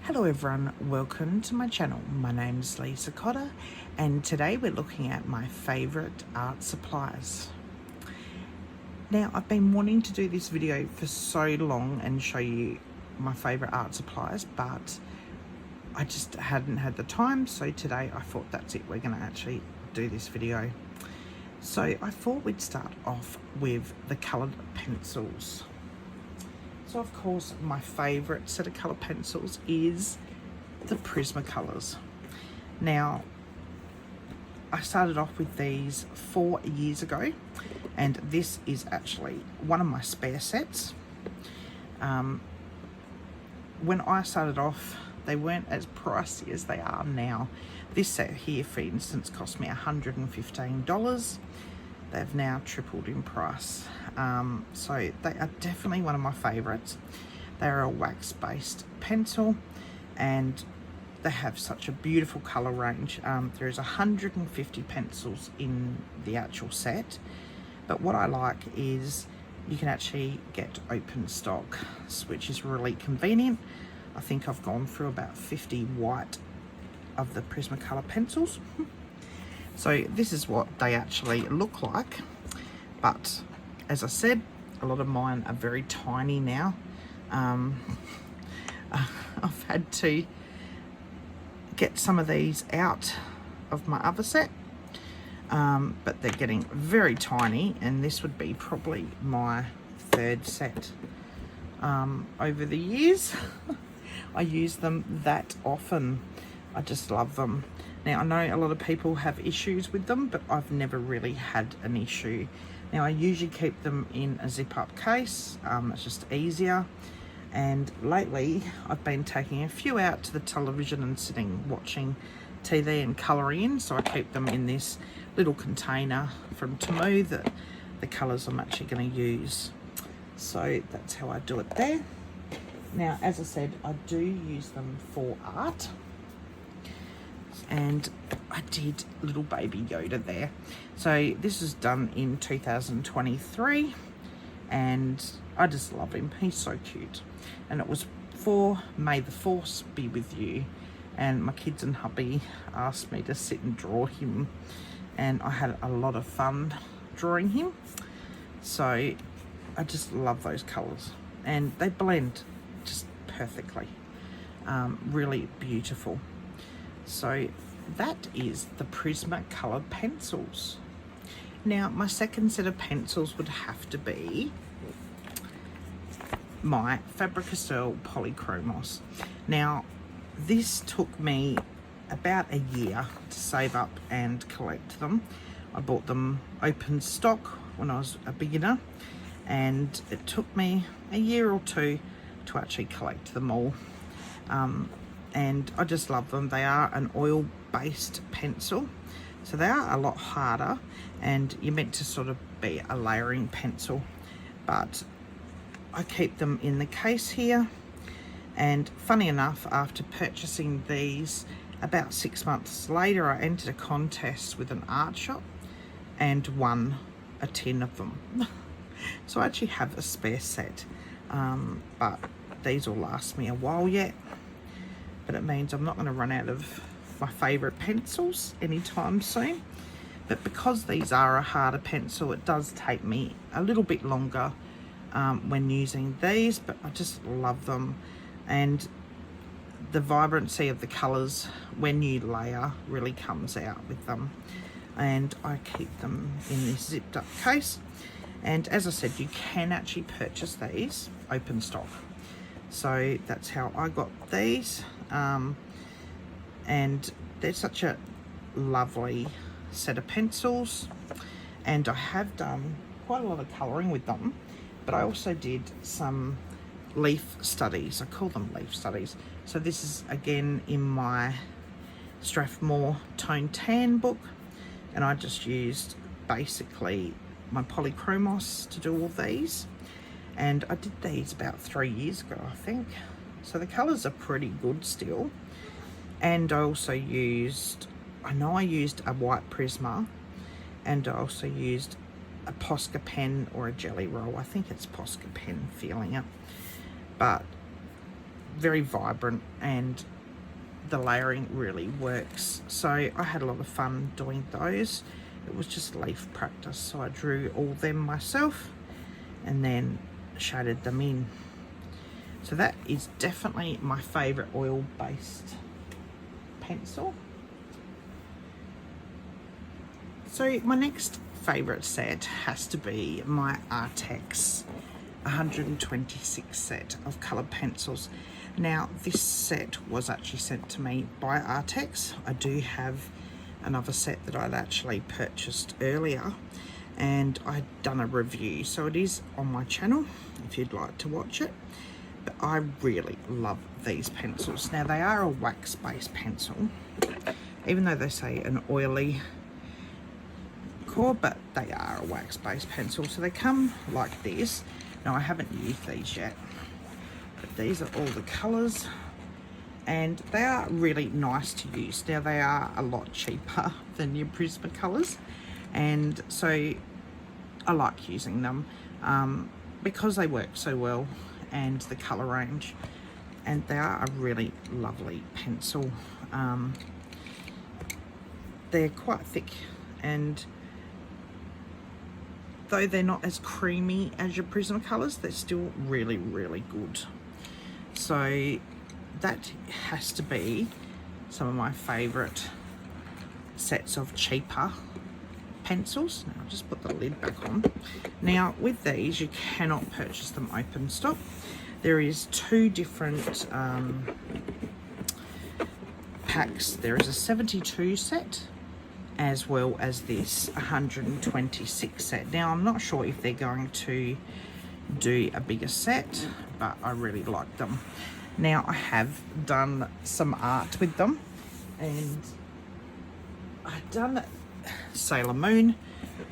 Hello everyone, welcome to my channel. My name's Lisa Cotter and today we're looking at my favourite art supplies. Now I've been wanting to do this video for so long and show you my favourite art supplies, but I just hadn't had the time, so today I thought that's it, we're going to actually do this video. So I thought we'd start off with the coloured pencils. So of course my favourite set of colour pencils is the Prismacolors. Now I started off with these 4 years ago and this is actually one of my spare sets. When I started off they weren't as pricey as they are now. This set here for instance cost me $115. They've now tripled in price. So they are definitely one of my favorites. They're a wax based pencil and they have such a beautiful color range. There's 150 pencils in the actual set, but what I like is you can actually get open stock, which is really convenient. I think I've gone through about 50 white of the Prismacolor pencils. So this is what they actually look like, but as I said, a lot of mine are very tiny now. I've had to get some of these out of my other set, but they're getting very tiny, and this would be probably my third set over the years. I use them that often. I just love them. Now I know a lot of people have issues with them, but I've never really had an issue. Now I usually keep them in a zip-up case. It's just easier. And lately I've been taking a few out to the television and sitting watching TV and colouring in, so I keep them in this little container from Temu that the colours I'm actually going to use. So that's how I do it there. Now as I said, I do use them for art. And I did little baby Yoda there. So this was done in 2023 and I just love him. He's so cute. And it was for May the Force be with you, and my kids and hubby asked me to sit and draw him, and I had a lot of fun drawing him. So I just love those colours and they blend just perfectly. Really beautiful. So that is the Prismacolor pencils. Now my second set of pencils would have to be my Faber-Castell Polychromos. Now this took me about a year to save up and collect them. I bought them open stock when I was a beginner, and it took me a year or two to actually collect them all. And I just love them. They are an oil based pencil, so they are a lot harder, and you're meant to sort of be a layering pencil, but I keep them in the case here. And funny enough, after purchasing these, about 6 months later I entered a contest with an art shop and won a tin of them. So I actually have a spare set, but these will last me a while yet. But it means I'm not going to run out of my favourite pencils anytime soon. But because these are a harder pencil, it does take me a little bit longer when using these, but I just love them. And the vibrancy of the colours when you layer really comes out with them. And I keep them in this zipped up case. And as I said, you can actually purchase these open stock. So that's how I got these. And they're such a lovely set of pencils, and I have done quite a lot of colouring with them, but I also did some leaf studies. I call them leaf studies. So this is again in my Strathmore Tone Tan book, and I just used basically my Polychromos to do all these, and I did these about 3 years ago I think. So the colours are pretty good still. And I also used, I know I used a white Prisma, and I also used a Posca pen or a Jelly Roll. I think it's Posca pen, feeling it. But very vibrant, and the layering really works. So I had a lot of fun doing those. It was just leaf practice. So I drew all them myself and then shaded them in. So that is definitely my favourite oil-based pencil. So my next favourite set has to be my Artex 126 set of coloured pencils. Now this set was actually sent to me by Artex. I do have another set that I'd actually purchased earlier, and I'd done a review, so it is on my channel if you'd like to watch it. But I really love these pencils. Now they are a wax-based pencil, even though they say an oily core, but they are a wax-based pencil. So they come like this. Now I haven't used these yet, but these are all the colours, and they are really nice to use. Now they are a lot cheaper than your Prismacolors, and so I like using them because they work so well, and the colour range, and they are a really lovely pencil. They're quite thick, and though they're not as creamy as your Prismacolors, they're still really, really good. So that has to be some of my favourite sets of cheaper pencils. Now I'll just put the lid back on. Now with these, you cannot purchase them open stock. There is two different packs. There is a 72 set, as well as this 126 set. Now I'm not sure if they're going to do a bigger set, but I really like them. Now I have done some art with them, and I've done Sailor Moon,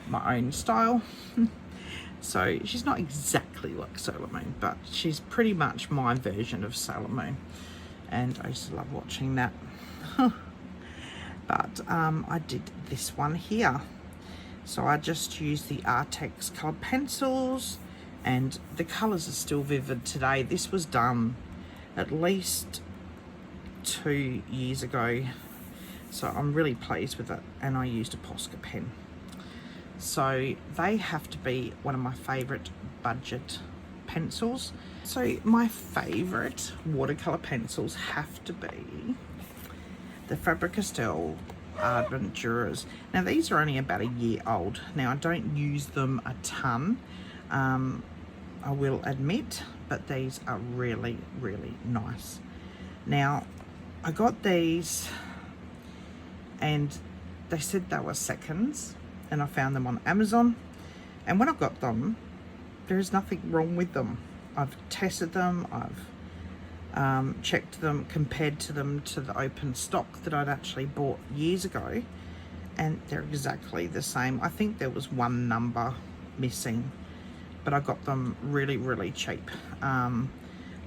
my own style. So she's not exactly like Sailor Moon, but she's pretty much my version of Sailor Moon, and I used to love watching that. But I did this one here. So I just used the Artex coloured pencils, and the colours are still vivid today. This was done at least 2 years ago, so I'm really pleased with it, and I used a Posca pen. So they have to be one of my favourite budget pencils. So my favourite watercolour pencils have to be the Faber-Castell Adventurers. Now these are only about a year old. Now I don't use them a ton, I will admit, but these are really, really nice. Now I got these, and they said they were seconds, and I found them on Amazon, and when I got them, there is nothing wrong with them. I've tested them, I've checked them, compared to them to the open stock that I'd actually bought years ago, and they're exactly the same. I think there was one number missing, but I got them really, really cheap,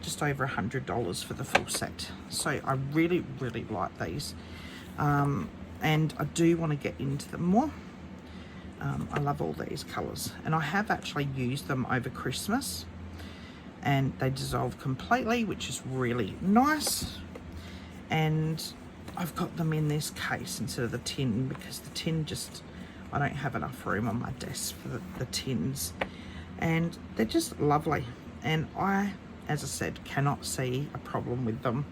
just over $100 for the full set. So I really, really like these, and I do want to get into them more. I love all these colours, and I have actually used them over Christmas, and they dissolve completely, which is really nice. And I've got them in this case instead of the tin, because the tin just, I don't have enough room on my desk for the tins, and they're just lovely, and I, as I said, cannot see a problem with them,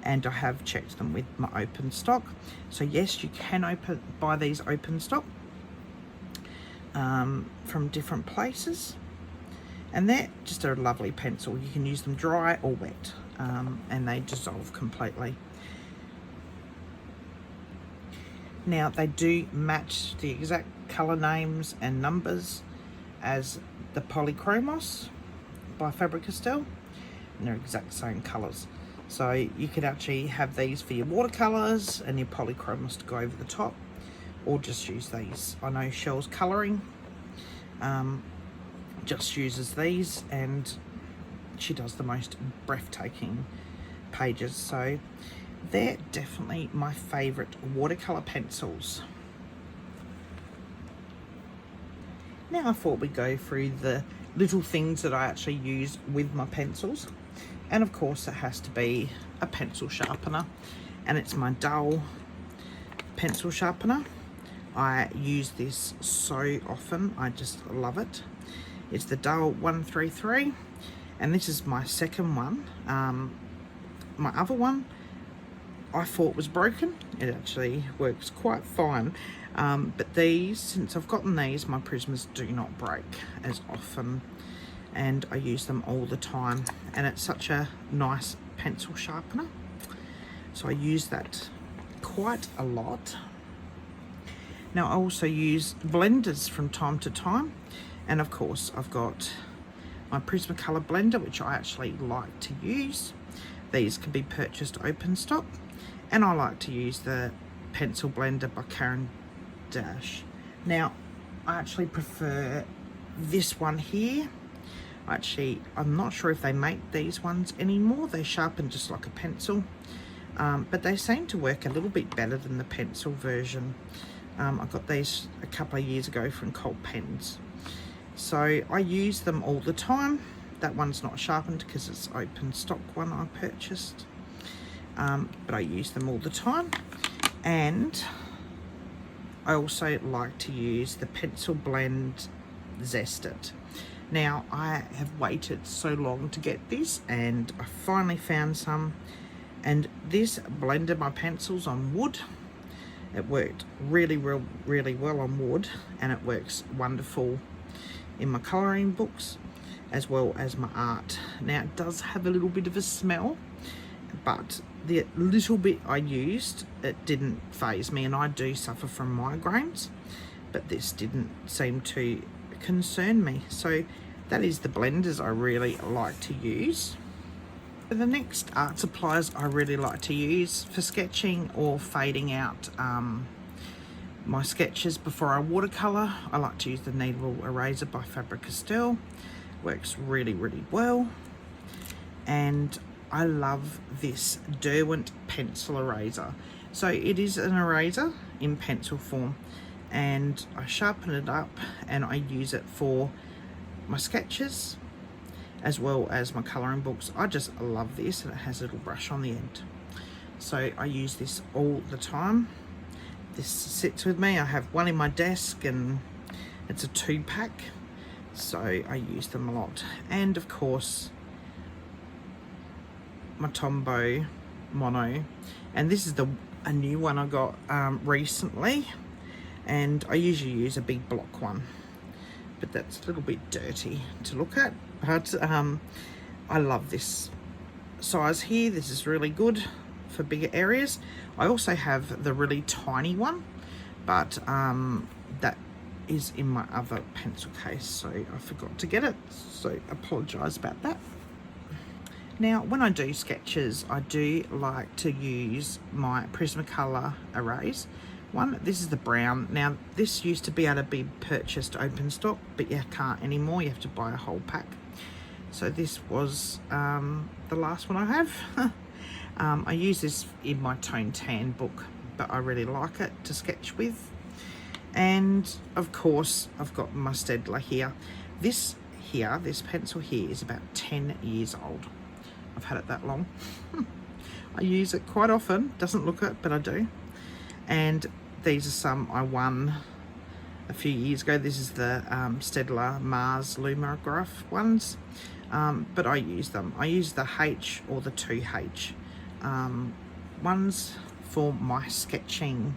and I have checked them with my open stock. So yes, you can buy these open stock from different places, and they're just a lovely pencil. You can use them dry or wet, and they dissolve completely. Now they do match the exact colour names and numbers as the Polychromos by Faber-Castell, and they're exact same colours. So you could actually have these for your watercolours and your Polychromos to go over the top, or just use these. I know Shell's Colouring just uses these, and she does the most breathtaking pages. So they're definitely my favourite watercolour pencils. Now I thought we'd go through the little things that I actually use with my pencils. And of course it has to be a pencil sharpener, and it's my dull pencil sharpener. I use this so often, I just love it. It's the dull 133, and this is my second one. My other one I thought was broken. It actually works quite fine, but these, since I've gotten these, my Prismas do not break as often, and I use them all the time, and it's such a nice pencil sharpener, so I use that quite a lot. Now I also use blenders from time to time, and of course I've got my Prismacolor blender, which I actually like to use. These can be purchased open stock, and I like to use the pencil blender by Karen Dash. Now I actually prefer this one here. I'm not sure if they make these ones anymore. They sharpen just like a pencil, but they seem to work a little bit better than the pencil version. I got these a couple of years ago from Cold Pens, so I use them all the time. That one's not sharpened because it's open stock one I purchased, but I use them all the time. And I also like to use the pencil blend Zest It. Now I have waited so long to get this, and I finally found some, and this blended my pencils on wood. It worked really well on wood, and it works wonderful in my colouring books as well as my art. Now it does have a little bit of a smell, but the little bit I used, it didn't faze me, and I do suffer from migraines, but this didn't seem to concern me. So that is the blenders I really like to use. The next art supplies I really like to use for sketching or fading out my sketches before I watercolour, I like to use the Needle Eraser by Faber-Castell. Works really well. And I love this Derwent pencil eraser. So it is an eraser in pencil form, and I sharpen it up and I use it for my sketches as well as my colouring books. I just love this, and it has a little brush on the end, so I use this all the time. This sits with me. I have one in my desk, and it's a 2-pack, so I use them a lot. And of course my Tombow Mono, and this is a new one I got recently, and I usually use a big block one, but that's a little bit dirty to look at. But I love this size here. This is really good for bigger areas. I also have the really tiny one, but that is in my other pencil case, so I forgot to get it, so apologise about that. Now when I do sketches, I do like to use my Prismacolor arrays. This is the brown. Now this used to be able to be purchased open stock, but you can't anymore. You have to buy a whole pack. So this was the last one I have. I use this in my Tone Tan book, but I really like it to sketch with. And of course I've got my Staedtler here. This pencil here is about 10 years old. I've had it that long. I use it quite often. Doesn't look it, but I do. And these are some I won a few years ago. This is the Staedtler Mars Lumograph ones, but I use them. I use the H or the 2H ones for my sketching.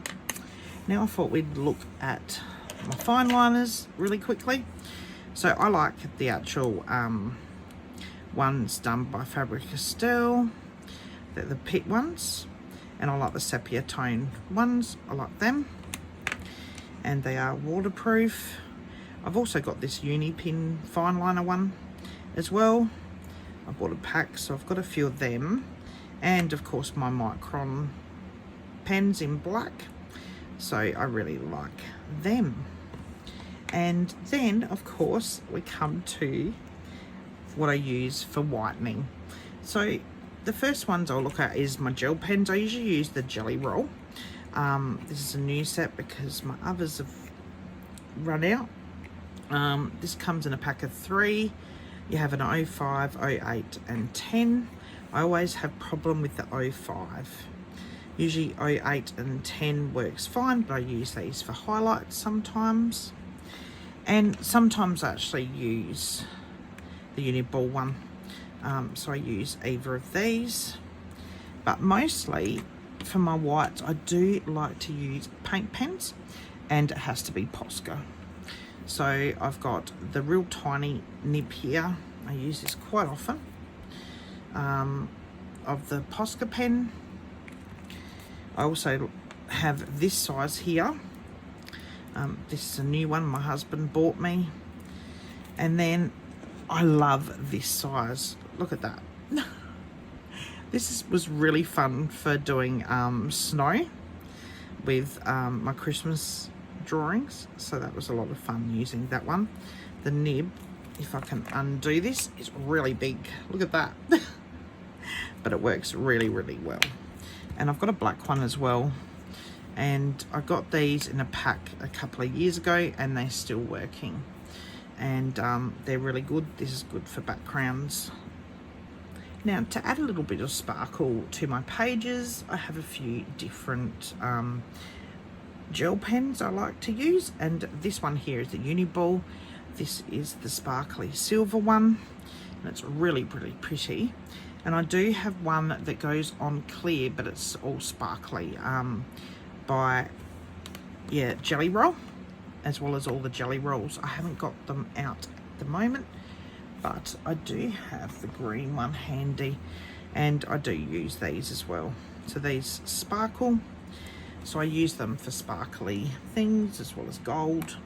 Now I thought we'd look at my fine liners really quickly. So I like the actual ones done by Faber-Castell. They're the pit ones, and I like the sepia tone ones. I like them, and they are waterproof. I've also got this Unipin fine liner one as well. I bought a pack, so I've got a few of them, and of course my Micron pens in black, so I really like them. And then of course we come to what I use for whitening. So the first ones I'll look at is my gel pens. I usually use the Jelly Roll. This is a new set because my others have run out. This comes in a pack of 3. You have an 05, 08 and 10. I always have problem with the 05. Usually 08 and 10 works fine, but I use these for highlights sometimes. And sometimes I actually use the Uniball one. So I use either of these. But mostly for my whites, I do like to use paint pens, and it has to be Posca. So I've got the real tiny nib here. I use this quite often. Of the Posca pen. I also have this size here. This is a new one my husband bought me. And then I love this size. Look at that. Was really fun for doing snow with my Christmas drawings. So that was a lot of fun using that one. The nib, if I can undo this, is really big. Look at that. But it works really, really well. And I've got a black one as well. And I got these in a pack a couple of years ago, and they're still working. And they're really good. This is good for backgrounds. Now, to add a little bit of sparkle to my pages, I have a few different gel pens I like to use. And this one here is the Uniball. This is the sparkly silver one. And it's really, really pretty. And I do have one that goes on clear, but it's all sparkly, by Jelly Roll, as well as all the Jelly Rolls. I haven't got them out at the moment, but I do have the green one handy, and I do use these as well. So these sparkle, so I use them for sparkly things as well as gold.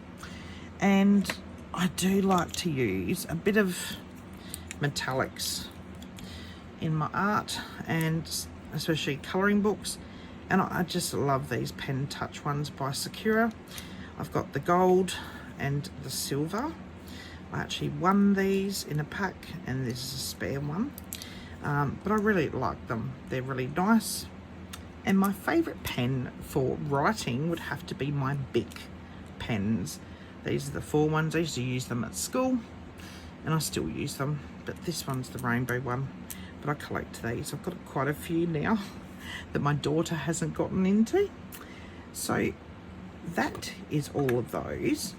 And I do like to use a bit of metallics in my art, and especially colouring books. And I just love these Pen Touch ones by Sakura. I've got the gold and the silver. I actually won these in a pack, and this is a spare one. But I really like them. They're really nice. And my favourite pen for writing would have to be my Bic pens. These are the 4 ones. I used to use them at school, and I still use them. But this one's the rainbow one. But I collect these. I've got quite a few now that my daughter hasn't gotten into. So that is all of those.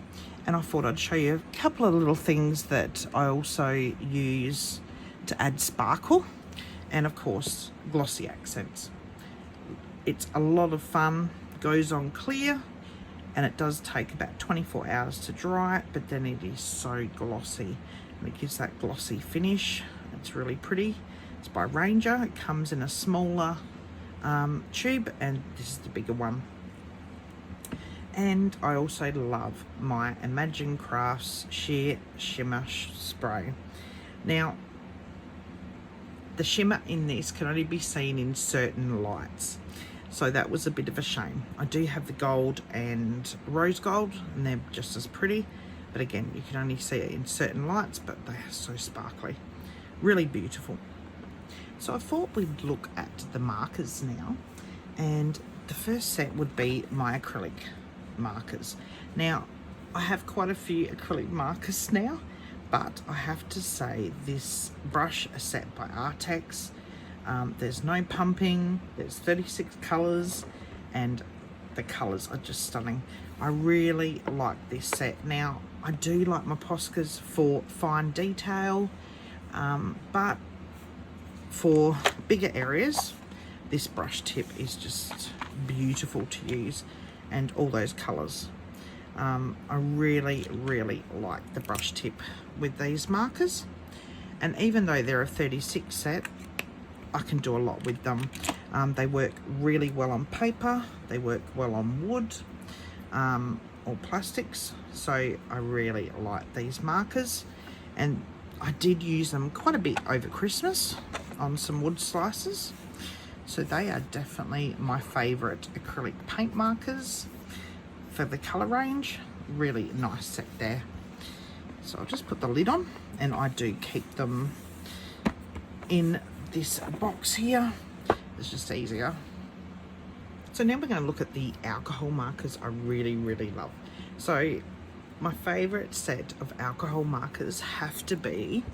And I thought I'd show you a couple of little things that I also use to add sparkle. And of course, glossy accents. It's a lot of fun. Goes on clear. And it does take about 24 hours to dry it. But then it is so glossy. And it gives that glossy finish. It's really pretty. It's by Ranger. It comes in a smaller tube, and this is the bigger one. And I also love my Imagine Crafts Sheer Shimmer Spray. Now, the shimmer in this can only be seen in certain lights, so that was a bit of a shame. I do have the gold and rose gold, and they're just as pretty, but again, you can only see it in certain lights, but they are so sparkly. Really beautiful. So I thought we'd look at the markers now, and the first set would be my acrylic markers. Now, I have quite a few acrylic markers now, but I have to say this brush is set by Artex. There's no pumping, there's 36 colours, and the colours are just stunning. I really like this set. Now, I do like my Poscas for fine detail, but for bigger areas, this brush tip is just beautiful to use, and all those colours. I really, really like the brush tip with these markers, and even though they're a 36 set, I can do a lot with them. They work really well on paper, they work well on wood or plastics, so I really like these markers. And I did use them quite a bit over Christmas on some wood slices, so they are definitely my favourite acrylic paint markers for the colour range. Really nice set there. So I'll just put the lid on, and I do keep them in this box here. It's just easier. So now we're going to look at the alcohol markers I really, really love. So my favourite set of alcohol markers have to be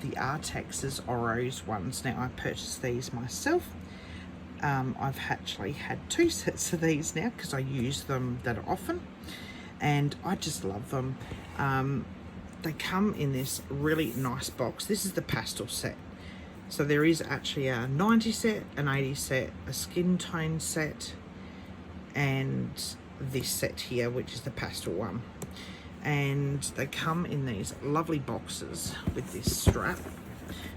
the Artex's Oros ones. Now, I purchased these myself. I've actually had 2 sets of these now because I use them that often, and I just love them. They come in this really nice box. This is the pastel set. So there is actually a 90 set, an 80 set, a skin tone set, and this set here, which is the pastel one. And they come in these lovely boxes with this strap,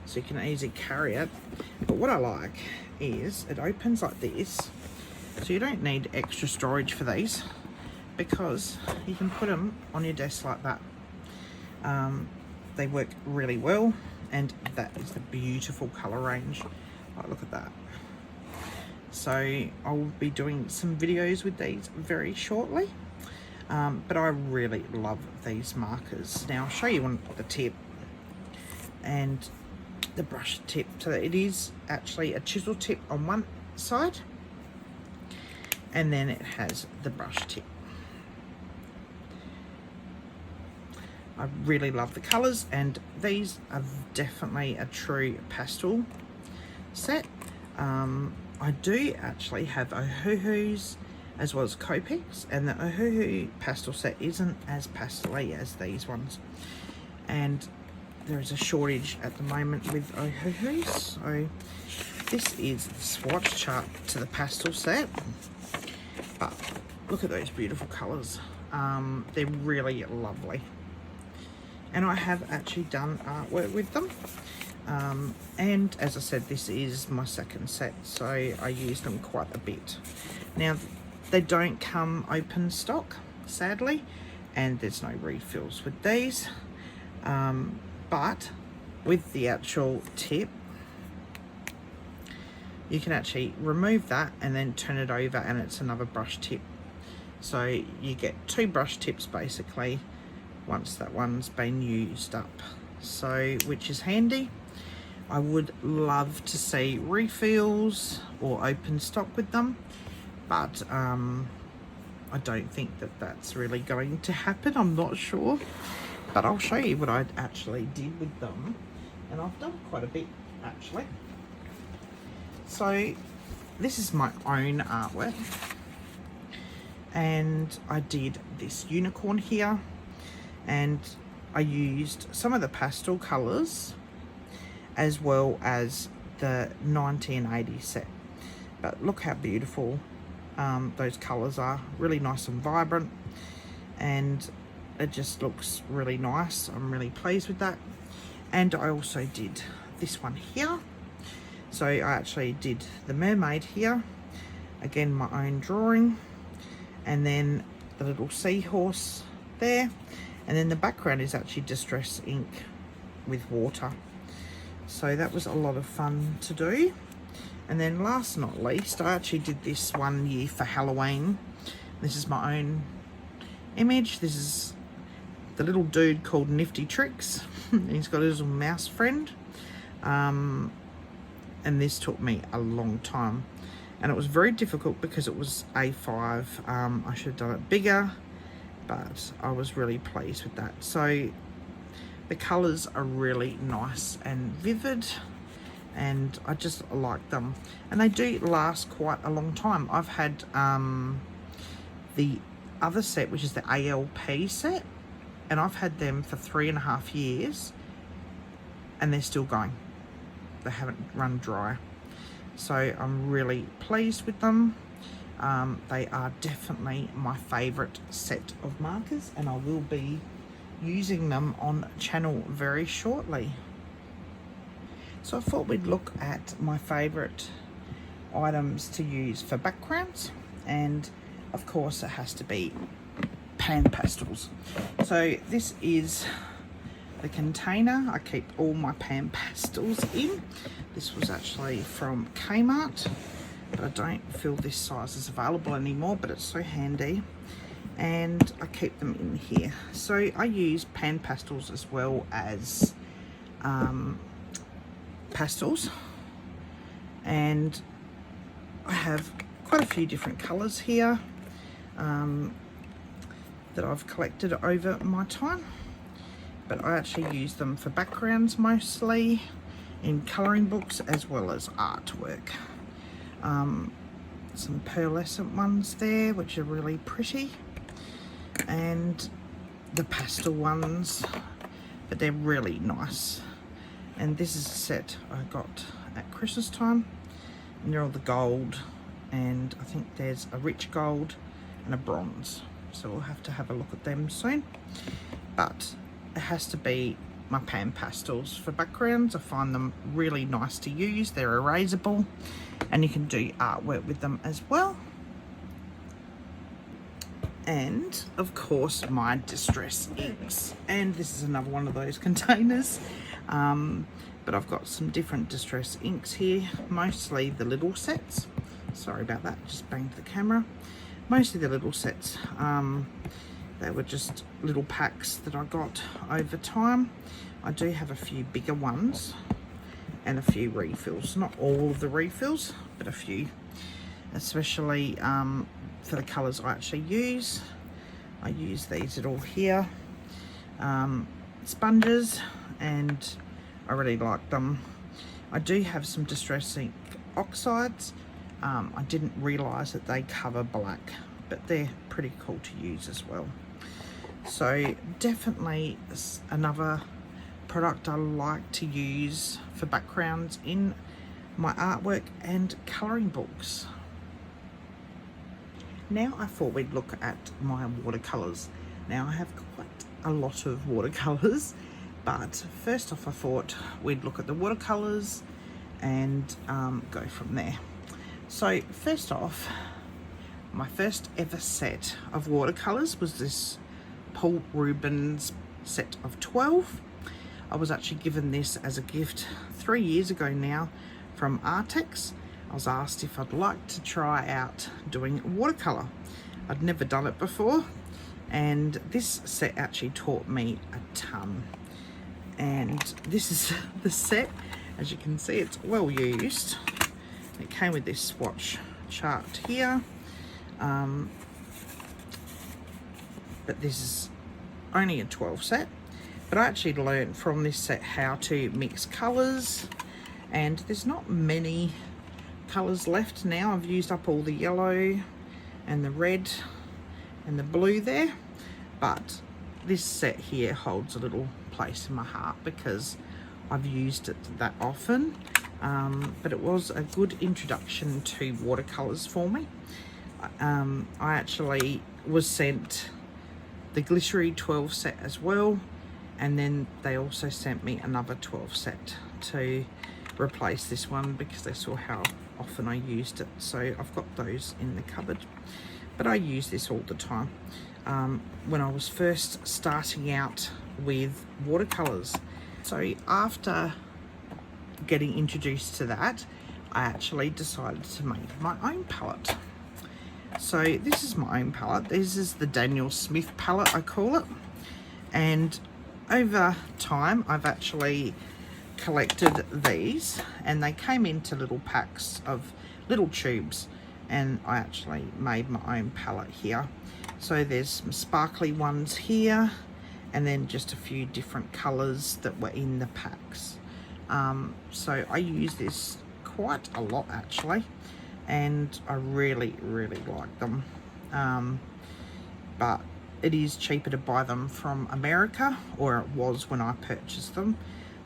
so you can easily carry it. But what I like is it opens like this, so you don't need extra storage for these, because you can put them on your desk like that. They work really well, and that is the beautiful colour range. Oh, look at that. So I'll be doing some videos with these very shortly, but I really love these markers. Now I'll show you on the tip and the brush tip. So it is actually a chisel tip on one side, and then it has the brush tip. I really love the colours, and these are definitely a true pastel set. I do actually have Ohuhus as well as Copics, and the Ohuhu pastel set isn't as pastel-y as these ones, and there is a shortage at the moment with Ohuhus. So this is the swatch chart to the pastel set, but look at those beautiful colours. They're really lovely, and I have actually done artwork with them. And as I said, this is my second set, so I use them quite a bit. Now, they don't come open stock, sadly, and there's no refills with these. But with the actual tip, you can actually remove that and then turn it over, and it's another brush tip. So you get 2 brush tips basically once that one's been used up, so which is handy. I would love to see refills or open stock with them, but I don't think that that's really going to happen. I'm not sure, but I'll show you what I actually did with them, and I've done quite a bit actually. So this is my own artwork, and I did this unicorn here, and I used some of the pastel colours as well as the 90 and 80 set. But look how beautiful those colours are, really nice and vibrant, and it just looks really nice. I'm really pleased with that. And I also did this one here. So I actually did the mermaid here, again my own drawing, and then the little seahorse there, and then the background is actually distress ink with water. So that was a lot of fun to do. And then last but not least, I actually did this one year for Halloween. This is my own image. This is the little dude called Nifty Tricks. He's got his little mouse friend. And this took me a long time. And it was very difficult because it was A5. I should have done it bigger, but I was really pleased with that. So the colours are really nice and vivid, and I just like them, and they do last quite a long time. I've had the other set, which is the ALP set, and I've had them for 3.5 years, and they're still going. They haven't run dry, so I'm really pleased with them. They are definitely my favourite set of markers, and I will be using them on channel very shortly. So I thought we'd look at my favourite items to use for backgrounds, and of course it has to be pan pastels. So this is the container I keep all my pan pastels in. This was actually from Kmart, but I don't feel this size is available anymore, but it's so handy. and I keep them in here. So I use pan pastels as well as pastels, and I have quite a few different colours here that I've collected over my time, but I actually use them for backgrounds mostly, in colouring books as well as artwork. Some pearlescent ones there which are really pretty, and the pastel ones, but they're really nice. And this is a set I got at Christmas time, and they're all the gold, and I think there's a rich gold and a bronze, so we'll have to have a look at them soon. But it has to be my pan pastels for backgrounds. I find them really nice to use. They're erasable and you can do artwork with them as well. And of course my distress inks, and this is another one of those containers, but I've got some different distress inks here, mostly the little sets. Sorry about that, just banged the camera. Mostly the little sets. They were just little packs that I got over time. I do have a few bigger ones and a few refills. Not all of the refills, but a few. Especially for the colours I actually use. I use these at all here. Sponges, and I really like them. I do have some Distress Ink oxides. I didn't realise that they cover black, but they're pretty cool to use as well. So definitely another product I like to use for backgrounds in my artwork and colouring books. Now I thought we'd look at my watercolours. Now I have quite a lot of watercolours, but first off I thought we'd look at the watercolours and go from there. So first off, my first ever set of watercolours was this Paul Rubens set of 12. I was actually given this as a gift 3 years ago now from Artex. I was asked if I'd like to try out doing watercolour. I'd never done it before, and this set actually taught me a ton. And this is the set. As you can see, it's well used. It came with this swatch chart here, but this is only a 12 set. But I actually learned from this set how to mix colours, and there's not many colours left now. I've used up all the yellow and the red and the blue there, but this set here holds a little place in my heart because I've used it that often. But it was a good introduction to watercolours for me. I actually was sent the glittery 12 set as well, and then they also sent me another 12 set to replace this one because they saw how often I used it. So I've got those in the cupboard, but I use this all the time. When I was first starting out with watercolours, so after getting introduced to that, I actually decided to make my own palette. So this is my own palette. This is the Daniel Smith palette, I call it. And over time, I've actually collected these, and they came into little packs of little tubes, and I actually made my own palette here. So there's some sparkly ones here, and then just a few different colours that were in the packs. So I use this quite a lot actually, and I really like them. But it is cheaper to buy them from America, or it was when I purchased them.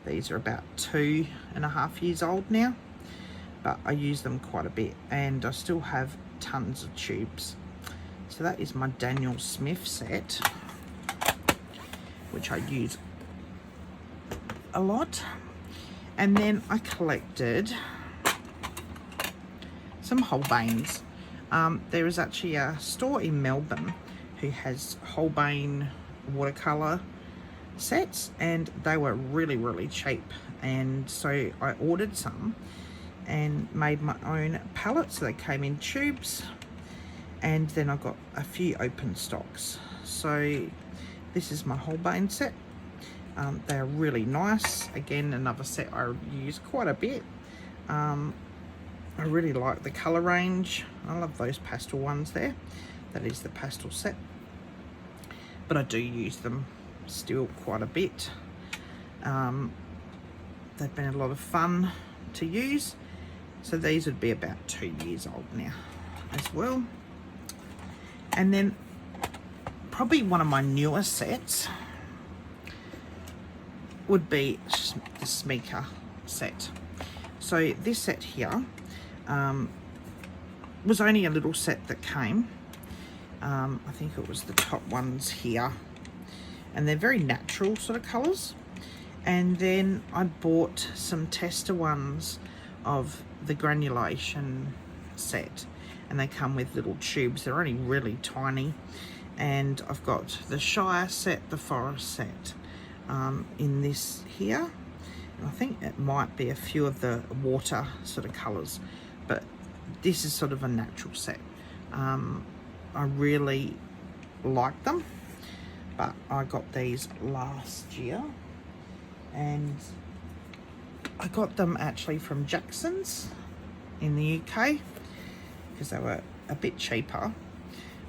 These are about 2.5 years old now, but I use them quite a bit, and I still have tons of tubes. So that is my Daniel Smith set, which I use a lot. And then I collected some Holbeins. There is actually a store in Melbourne who has Holbein watercolour sets, and they were really cheap, and so I ordered some and made my own palette. So they came in tubes, And then I've got a few open stocks. So this is my Holbein set. They're really nice. Again, another set I use quite a bit. I really like the colour range. I love those pastel ones there. That is the pastel set. But I do use them still quite a bit. They've been a lot of fun to use. So these would be about 2 years old now as well. And then probably one of my newer sets would be the Shimmer set. So this set here was only a little set that came. I think it was the top ones here. And they're very natural sort of colours. And then I bought some tester ones of the granulation set. And they come with little tubes. They're only really tiny. And I've got the Shire set, the Forest set in this here. And I think it might be a few of the water sort of colours. But this is sort of a natural set. I really like them. But I got these last year. And I got them actually from Jackson's in the UK. Because they were a bit cheaper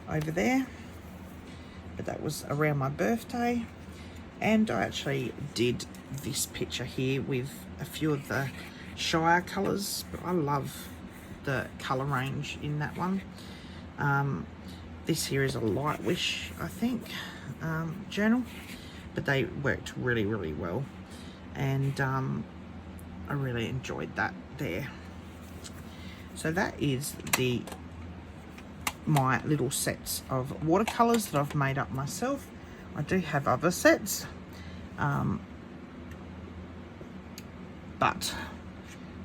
over there. But that was around my birthday. And I actually did this picture here with a few of the Shire colours. But I love the colour range in that one. This here is a Light Wish, I think, journal. But they worked really, really well. And I really enjoyed that there. So that is my little sets of watercolours that I've made up myself. I do have other sets, but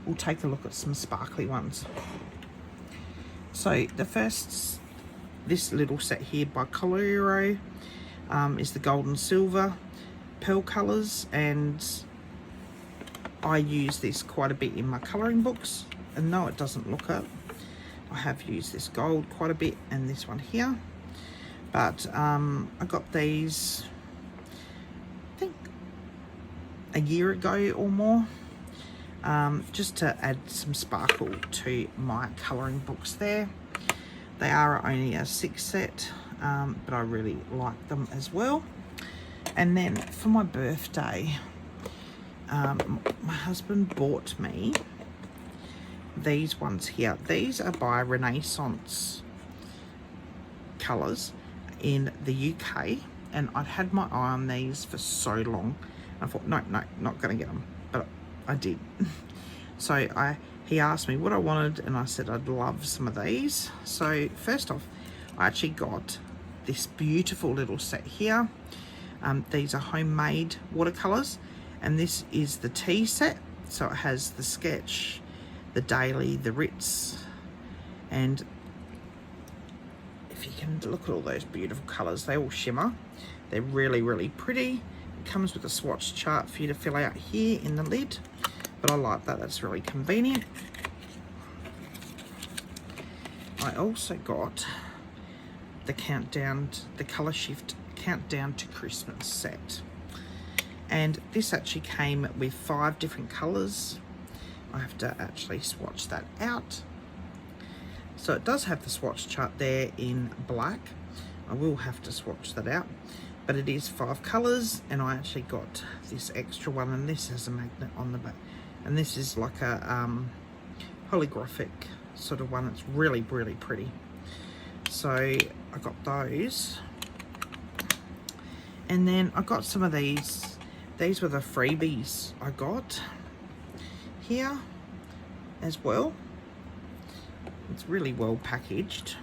we'll take a look at some sparkly ones. So the first, this little set here by Acrylic is the gold and silver pearl colours, and I use this quite a bit in my colouring books. And no, it doesn't look it. I have used this gold quite a bit and this one here. But I got these, I think, a year ago or more. Just to add some sparkle to my colouring books there. They are only a 6 set, but I really like them as well. And then for my birthday, my husband bought me these ones here. These are by Renaissance Colours in the UK, and I'd had my eye on these for so long. I thought, no, not going to get them, but I did. So he asked me what I wanted, and I said I'd love some of these. So first off, I actually got this beautiful little set here. These are homemade watercolours, and this is the tea set. So it has the sketch, the daily, the Ritz, and if you can look at all those beautiful colours, they all shimmer. They're really, really pretty. It comes with a swatch chart for you to fill out here in the lid, but I like that. That's really convenient. I also got the countdown, the colour shift countdown to Christmas set, and this actually came with 5 different colours. I have to actually swatch that out. So it does have the swatch chart there in black. I will have to swatch that out, but it is 5 colours, and I actually got this extra one, and this has a magnet on the back, and this is like a holographic sort of one. It's really, really pretty. So I got those, and then I got some of these. These were the freebies I got here as well. It's really well packaged.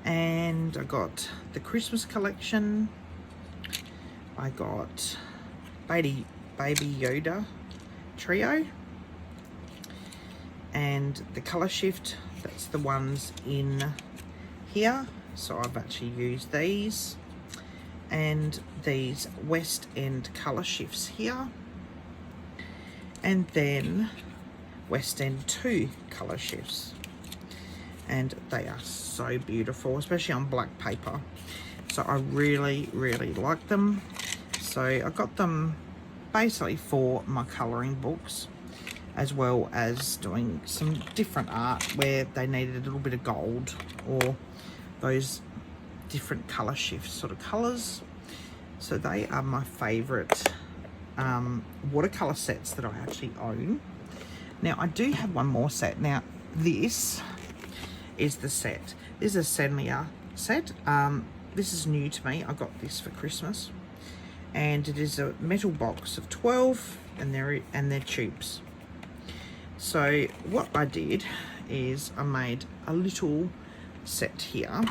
And I got the Christmas collection. I got Baby Yoda trio, and the colour shift, that's the ones in here. So I've actually used these, and these West End colour shifts here, and then West End 2 colour shifts. and they are so beautiful, especially on black paper. So I really like them. So I got them basically for my colouring books, as well as doing some different art where they needed a little bit of gold or those different colour shift sort of colours. So they are my favourite watercolour sets that I actually own. Now I do have one more set. Now this is the set. This is a Senlia set. This is new to me. I got this for Christmas, and it is a metal box of 12, and they're tubes. So what I did is I made a little set here,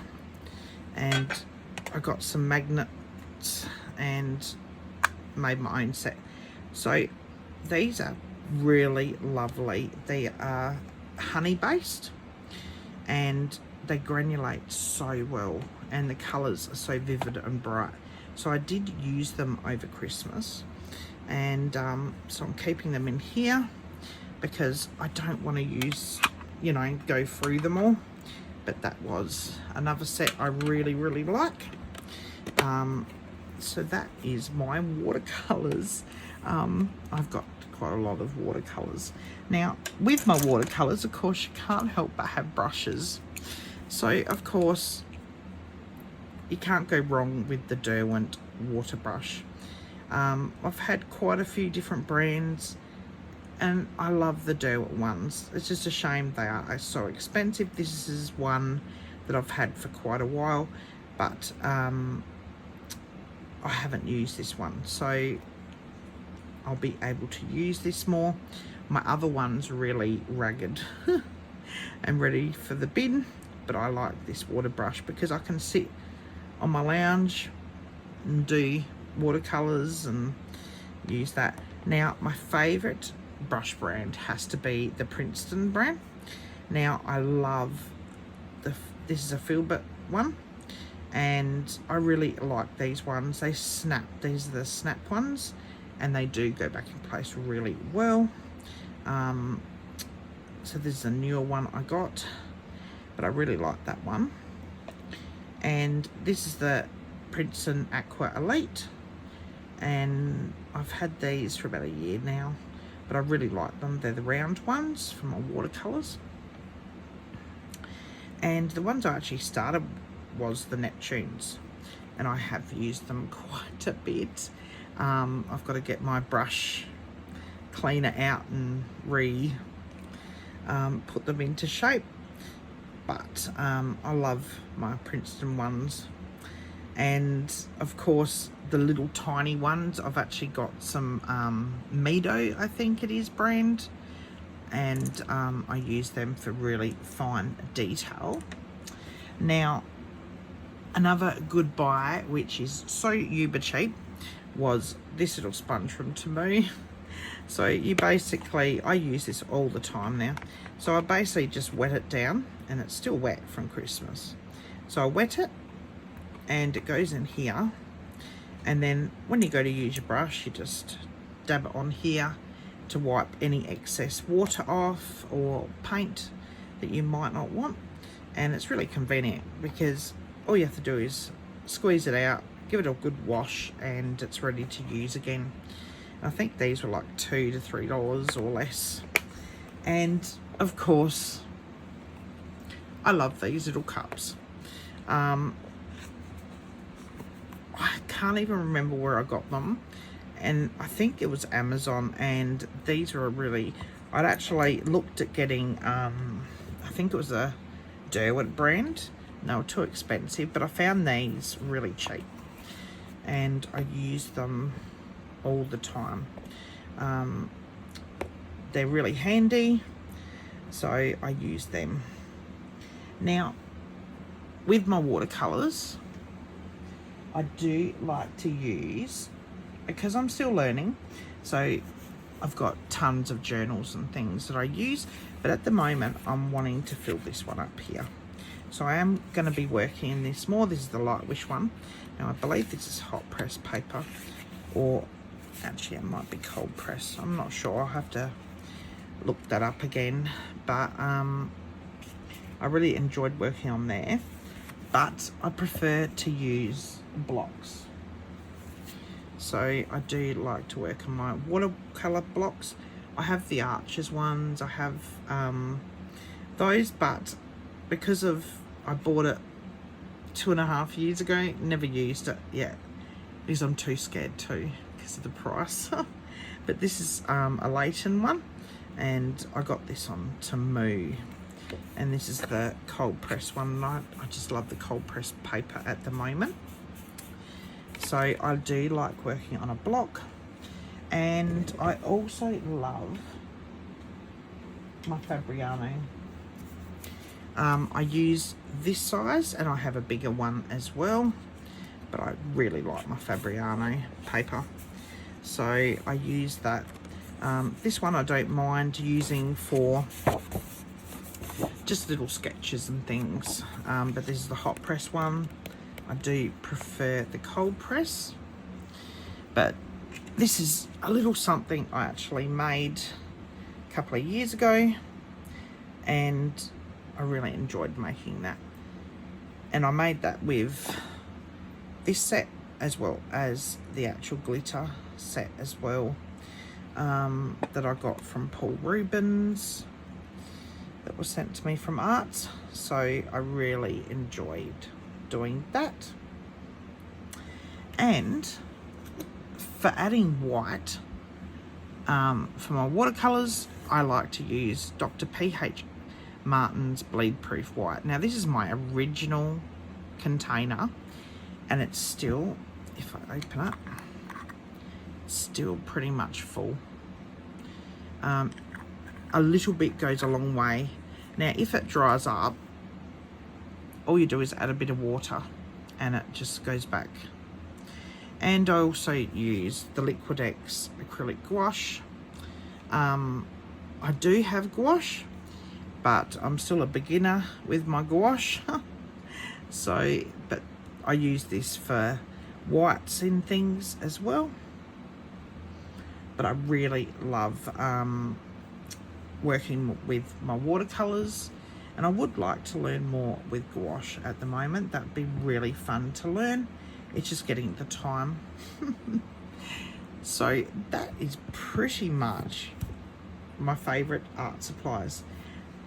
and I got some magnets and made my own set. So these are really lovely. They are honey based and they granulate so well, and the colors are so vivid and bright. So I did use them over Christmas, and so I'm keeping them in here because I don't want to use, you know, go through them all. But that was another set I really like. So that is my watercolors. I've got quite a lot of watercolors. Now with my watercolors, of course, you can't help but have brushes. So of course you can't go wrong with the Derwent water brush. I've had quite a few different brands, and I love the Derwent ones. It's just a shame they are so expensive. This is one that I've had for quite a while, but I haven't used this one, so I'll be able to use this more. My other one's really ragged and ready for the bin, but I like this water brush because I can sit on my lounge and do watercolors and use that. Now my favorite brush brand has to be the Princeton brand. Now I love this is a Filbert one, and I really like these ones. They snap. These are the snap ones, and they do go back in place really well. So this is a newer one I got, but I really like that one. And this is the Princeton Aqua Elite, and I've had these for about a year now, but I really like them. They're the round ones for my watercolors, and the ones I actually started was the Neptunes, and I have used them quite a bit. I've got to get my brush cleaner out and put them into shape, but I love my Princeton ones. And of course the little tiny ones, I've actually got some Mido, I think it is, brand, and I use them for really fine detail. Now another good buy, which is so uber cheap, was this little sponge from Temu. So you basically, I use this all the time now. So I basically just wet it down, and it's still wet from Christmas. So I wet it, and it goes in here, and then when you go to use your brush, you just dab it on here to wipe any excess water off or paint that you might not want. And it's really convenient because all you have to do is squeeze it out, give it a good wash, and it's ready to use again. I think these were like $2 to $3 or less. And of course I love these little cups. I can't even remember where I got them, and I think it was Amazon, and these were really, I'd actually looked at getting I think it was a Derwent brand. They were too expensive, but I found these really cheap, and I use them all the time. They're really handy, so I use them. Now with my watercolors, I do like to use, because I'm still learning, so I've got tons of journals and things that I use, but at the moment I'm wanting to fill this one up here. So I am going to be working in this more. This is the Light Wish one. Now I believe this is hot press paper, or actually it might be cold press. I'm not sure. I'll have to look that up again. But I I really enjoyed working on there, but I prefer to use blocks. So I do like to work on my watercolor blocks. I have the Arches ones, I have those, but because of I bought it 2.5 years ago, never used it yet because I'm too scared to because of the price. But this is a Leighton one, and I got this on Temu, and this is the cold press one. I just love the cold press paper at the moment. So I do like working on a block, and I also love my Fabriano. I use this size, and I have a bigger one as well, but I really like my Fabriano paper, so I use that. This one I don't mind using for just little sketches and things, but this is the hot press one. I do prefer the cold press, but this is a little something I actually made a couple of years ago, and I really enjoyed making that. And I made that with this set as well as the actual glitter set as well, that I got from Paul Rubens, that was sent to me from Arts. So I really enjoyed doing that. And for adding white, for my watercolors, I like to use Dr. P.H. Martin's Bleed Proof White. Now this is my original container, and it's still, if I open it, it's still pretty much full. A little bit goes a long way. Now if it dries up, all you do is add a bit of water and it just goes back. And I also use the Liquid-X acrylic gouache. I do have gouache, but I'm still a beginner with my gouache. So, but I use this for whites and things as well. But I really love working with my watercolors, and I would like to learn more with gouache at the moment. That'd be really fun to learn. It's just getting the time. So that is pretty much my favorite art supplies.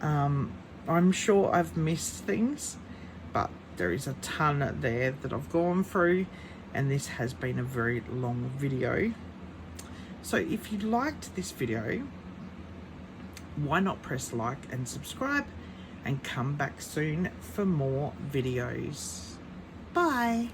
I'm sure I've missed things, but there is a ton there that I've gone through, and this has been a very long video. So if you liked this video, why not press like and subscribe, and come back soon for more videos. Bye.